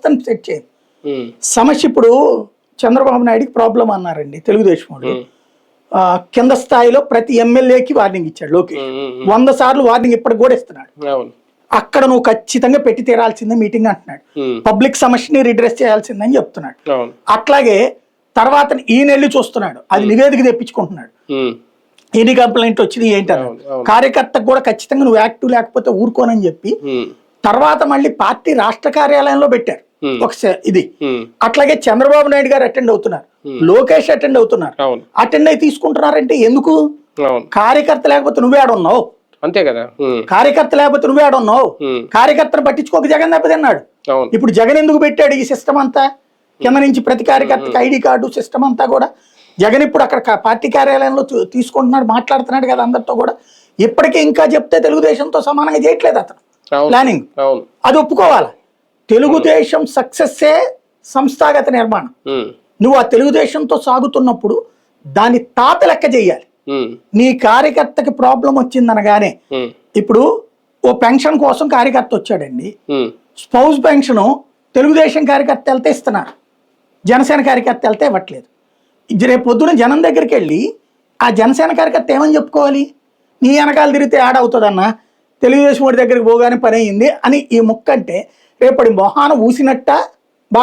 వ్యవస్థను సెట్ చేయదు. సమస్య ఇప్పుడు చంద్రబాబు నాయుడికి ప్రాబ్లం అన్నారండి తెలుగుదేశం వాళ్ళు. కింద స్థాయిలో ప్రతి ఎమ్మెల్యేకి వార్నింగ్ ఇచ్చాడు లోకేష్. 100 సార్లు వార్నింగ్ ఇప్పటికి కూడా ఇస్తున్నాడు. అక్కడ నువ్వు ఖచ్చితంగా పెట్టి తీరాల్సిందే మీటింగ్ అంటున్నాడు. పబ్లిక్ సమస్యని రిడ్రెస్ చేయాల్సిందని చెప్తున్నాడు. అట్లాగే తర్వాత ఈయనెళ్ళి చూస్తున్నాడు, అది నివేదిక తెప్పించుకుంటున్నాడు. ఎన్ని కంప్లైంట్ వచ్చింది ఏంటని. కార్యకర్తకు కూడా ఖచ్చితంగా నువ్వు యాక్టివ్ లేకపోతే ఊరుకోనని చెప్పి తర్వాత మళ్ళీ పార్టీ రాష్ట్ర కార్యాలయంలో పెట్టారు ఒక ఇది. అట్లాగే చంద్రబాబు నాయుడు గారు అటెండ్ అవుతున్నారు, లోకేష్ అటెండ్ అవుతున్నారు. అటెండ్ అయి తీసుకుంటున్నారంటే ఎందుకు? కార్యకర్త లేకపోతే నువ్వే ఆడున్నావు, అంతే కదా. కార్యకర్త లేకపోతే నువ్వే ఆడున్నావు. కార్యకర్తను పట్టించుకోక జగన్ దెబ్బతిన్నాడు. ఇప్పుడు జగన్ ఎందుకు పెట్టాడు ఈ సిస్టమ్ అంతా? కింద నుంచి ప్రతి కార్యకర్తకి ఐడి కార్డు సిస్టమ్ అంతా కూడా జగన్ ఇప్పుడు అక్కడ పార్టీ కార్యాలయంలో తీసుకుంటున్నాడు, మాట్లాడుతున్నాడు కదా అందరితో కూడా. ఇప్పటికీ ఇంకా చెప్తే తెలుగుదేశంతో సమానంగా చేయట్లేదు అతను ప్లానింగ్. అది ఒప్పుకోవాలి. తెలుగుదేశం సక్సెస్సే సంస్థాగత నిర్మాణం. నువ్వు ఆ తెలుగుదేశంతో సాగుతున్నప్పుడు దాన్ని తాత లెక్క చెయ్యాలి. నీ కార్యకర్తకి ప్రాబ్లం వచ్చిందనగానే, ఇప్పుడు ఓ పెన్షన్ కోసం కార్యకర్త వచ్చాడండి, స్పౌస్ పెన్షన్ తెలుగుదేశం కార్యకర్త వెళ్తే ఇస్తున్నారు, జనసేన కార్యకర్త వెళ్తే ఇవ్వట్లేదు. రేపు పొద్దున జనం దగ్గరికి వెళ్ళి ఆ జనసేన కార్యకర్త ఏమని చెప్పుకోవాలి? నీ వెనకాల తిరిగితే యాడ్ అవుతుందన్నా, తెలుగుదేశం వాడి దగ్గరికి పోగానే పని అయింది అని ఈ ముక్క అంటే రేపటి మొహాన ఊసినట్ట